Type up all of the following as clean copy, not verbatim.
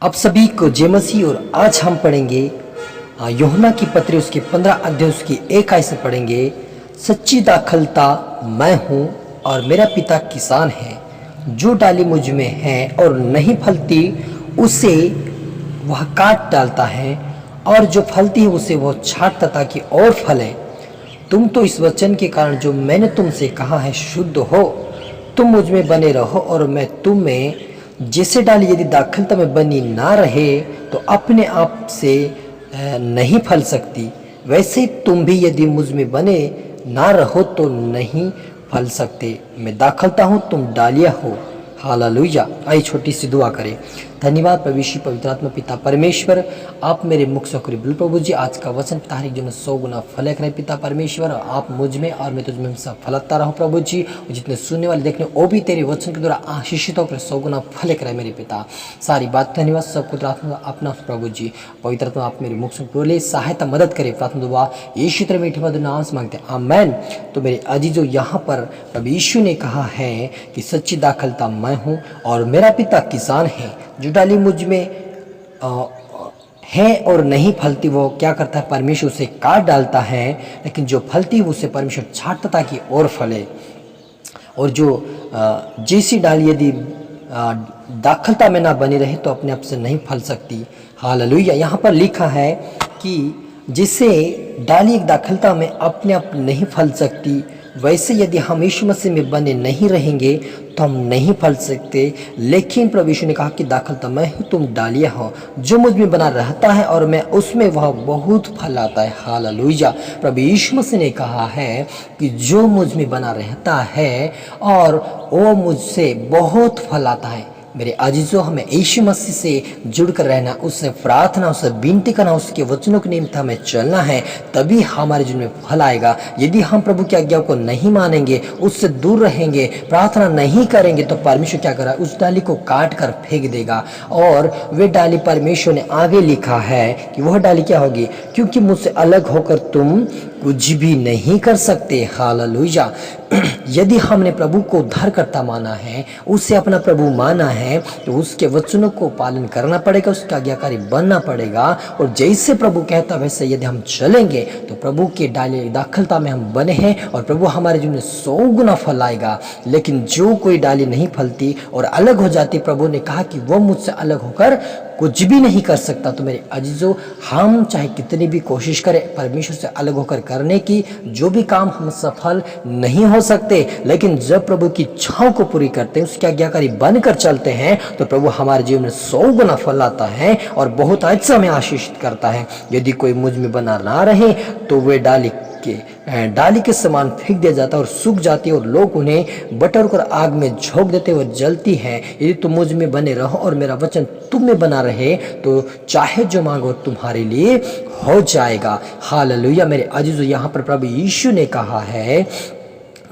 आप सभी को जय मसीह। और आज हम पढ़ेंगे यूहन्ना की पत्री उसके 15 अध्याय उसकी 1 आयत से पढ़ेंगे। सच्ची दाखलता मैं हूँ और मेरा पिता किसान है। जो डाली मुझ में है और नहीं फलती उसे वह काट डालता है, और जो फलती है उसे वह छांटता ताकि और फले। तुम तो इस वचन के कारण जो मैंने तुमसे कहा है शुद्ध हो। तुम मुझ में बने रहो और मैं तुम में। जैसे डाली यदि दाखलता में बनी ना रहे तो अपने आप से नहीं फल सकती, वैसे ही तुम भी यदि मुझ में बने ना रहो तो नहीं फल सकते। मैं दाखलता हूँ, तुम डालियाँ हो। हालेलुया। आइए छोटी सी दुआ करें। धन्यवाद प्रभु यीशु पवित्र आत्मा पिता परमेश्वर, आप मेरे मुख से करीब प्रभु जी। आज का वचन तारीख जो 100 गुना फल करे पिता परमेश्वर। आप मुझ में और मैं तुझ में सब फलता रहूं प्रभु जी। और जितने सुनने वाले देखने वो भी तेरे वचन के द्वारा आशीषित होकर 100 गुना फल करे मेरे पिता। सारी बात धन्यवाद सब कुछ अपना प्रभु जी। पवित्र आत्मा आप मेरे मुख से बोले, सहायता मदद करे। प्रार्थना दुआ यीशु तेरे मीठे मधुर नाम से मांगते हैं, आमेन। तो मेरे अजीजों, यहाँ पर प्रभु यीशु ने कहा है कि सच्ची दाखलता मैं हूँ और मेरा पिता किसान है। जो डाली मुझ में है और नहीं फलती वो क्या करता है, परमेश्वर उसे काट डालता है। लेकिन जो फलती है उसे परमेश्वर छांटता ताकि और फले। और जो जैसी डाली यदि दाखलता में ना बनी रहे तो अपने आप से नहीं फल सकती। हालेलुया। यहाँ पर लिखा है कि जिसे डाली एक दाखलता में अपने आप नहीं फल सकती, वैसे यदि हम यीशु मसीह में बने नहीं रहेंगे तो हम नहीं फल सकते। लेकिन प्रभु यीशु ने कहा कि दाखलता मैं हूँ, तुम डालियाँ हो। जो मुझ में बना रहता है और मैं उसमें, वह बहुत फल आता है। हालेलुया। प्रभु यीशु मसीह ने कहा है कि जो मुझ में बना रहता है और वो मुझसे बहुत फल आता है। मेरे अजीजों, हमें यीशु मसीह से जुड़कर रहना, उससे प्रार्थना, उससे विनती करना, उसके वचनों के निमित्त हमें चलना है, तभी हमारे जीवन में फल आएगा। यदि हम प्रभु की आज्ञा को नहीं मानेंगे, उससे दूर रहेंगे, प्रार्थना नहीं करेंगे, तो परमेश्वर क्या करा, उस डाली को काट कर फेंक देगा। और वे डाली, परमेश्वर ने आगे लिखा है कि वह डाली क्या होगी, क्योंकि मुझसे अलग होकर तुम कुछ भी नहीं कर सकते। हालेलुया। यदि हमने प्रभु को उद्धारकर्ता माना है, उसे अपना प्रभु माना है, तो उसके वचनों को पालन करना पड़ेगा, उसका आज्ञाकारी बनना पड़ेगा। और जैसे प्रभु कहता वैसे यदि हम चलेंगे तो प्रभु के डाली दाखलता में हम बने हैं और प्रभु हमारे जीवन में 100 गुना फल आएगा। लेकिन जो कोई डाली नहीं फलती और अलग हो जाती, प्रभु ने कहा कि वो मुझसे अलग होकर कुछ भी नहीं कर सकता। तो मेरे अजीजों, हम चाहे कितनी भी कोशिश करें परमेश्वर से अलग होकर करने की, जो भी काम हम सफल नहीं हो सकते। लेकिन जब प्रभु की इच्छाओं को पूरी करते हैं, उसके आज्ञाकारी बनकर चलते हैं, तो प्रभु हमारे जीवन में 100 गुना फल लाता है और बहुत अच्छा हमें आशीषित करता है। यदि कोई मुझ में बना ना रहे तो वे डाली के समान फेंक दिया जाता है और सूख जाती है, और लोग उन्हें बटर कर आग में झोंक देते और जलती है। यदि तुम मुझ में बने रहो और मेरा वचन तुम में बना रहे तो चाहे जो मांगो तुम्हारे लिए हो जाएगा। हालेलुया। मेरे अजीजों, यहाँ पर प्रभु यीशु ने कहा है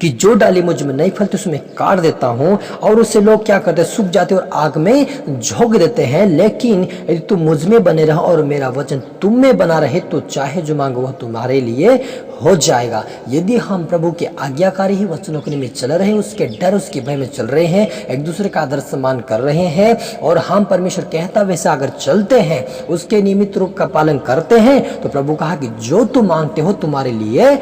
कि जो डाली मुझ में नहीं फलती उसमें काट देता हूँ। और उससे लोग क्या करते हैं, सूख जाते और आग में झोंक देते हैं। लेकिन यदि तुम मुझ में बने रहो और मेरा वचन तुम में बना रहे तो चाहे जो मांगो वह तुम्हारे लिए हो जाएगा। यदि हम प्रभु के आज्ञाकारी ही वचनों के निमित्त चल रहे हैं, उसके डर, उसके भय में चल रहे हैं, एक दूसरे का आदर सम्मान कर रहे हैं, और हम परमेश्वर कहता वैसा अगर चलते हैं, उसके नियमित रूप का पालन करते हैं, तो प्रभु कहा कि जो तुम मांगते हो तुम्हारे लिए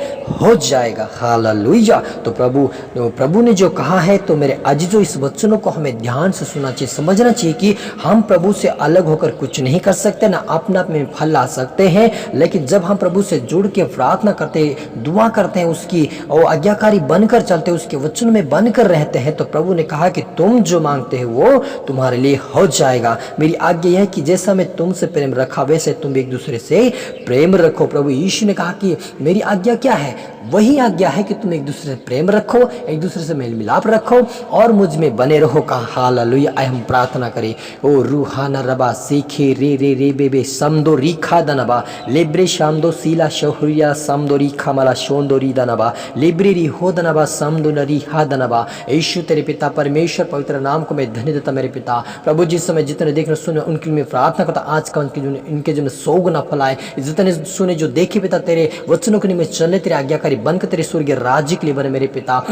हो जाएगा। हालेलुया। तो प्रभु ने जो कहा है, तो मेरे अजीजों, इस वचनों को हमें ध्यान से सुनना चाहिए, समझना चाहिए कि हम प्रभु से अलग होकर कुछ नहीं कर सकते, ना अपने आप में फल ला सकते हैं। लेकिन जब हम प्रभु से जुड़ के प्रार्थना करते, दुआ करते हैं, उसकी और आज्ञाकारी बनकर चलते हैं, उसके वचन में बनकर रहते हैं, तो प्रभु ने कहा कि तुम जो मांगते हो वो तुम्हारे लिए हो जाएगा। मेरी आज्ञा यह है कि जैसा मैं तुमसे प्रेम रखा वैसे तुम एक दूसरे से प्रेम रखो। प्रभु यीशु ने कहा कि मेरी आज्ञा क्या है, वही आज्ञा है कि तुम एक दूसरे से प्रेम रखो, एक दूसरे से मेल मिलाप रखो और मुझ में बने रहो। का हालेलुया। आइए हम प्रार्थना करें। ओ रूहाना रबा सीखे रे रे रे बेबे समदो रीखा दनबा लेब्रे शामदो सीला शहुरिया समदो रीखा मला शोंदो री दनबा लेब्रे री हो दनबा समदो नरी हा दनबा। यीशु तेरे पिता परमेश्वर पवित्र नाम को मैं धन्य देता। मेरे पिता प्रभु, जिस समय जितने देखने सुने उनके लिए मैं प्रार्थना करता, आज का इनके जो 100 गुना फल आए। जितने सुने जो देखे पिता, तेरे वचनों के निमित्त चलने, तेरे आज्ञाकारी बनकर तेरे स्वर्गीय राज्य के लिए बने मेरे पिता।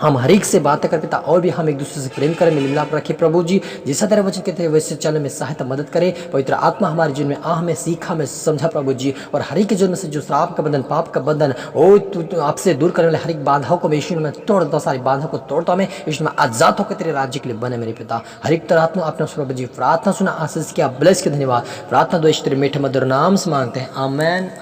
हम हर एक से बातें कर पिता, और भी हम एक दूसरे से प्रेम करें, मिल मिलाप रखें प्रभु जी। जैसा तेरा वचन कहते हैं वैसे चलने में सहायता मदद करे। पवित्र आत्मा हमारे जीवन में आ, हमें सीखा, हमें समझा प्रभु जी। और हर एक के जीवन में से जो श्राप का बंधन, पाप का बंधन, ओ तू आपसे दूर करने वाले हर एक बाधाओं को मैं यीशु में तोड़ता, सारी बाधाओं को तोड़ता हूं मैं यीशु में आजाद होकर तेरे राज्य के लिए बने मेरे पिता। हर एक तरह आत्मा अपना प्रभु जी प्रार्थना सुना, आशीष किया, ब्लेस के धन्यवाद। प्रार्थना दो तेरे मीठे मधुर नाम से मांगते हैं, आमेन।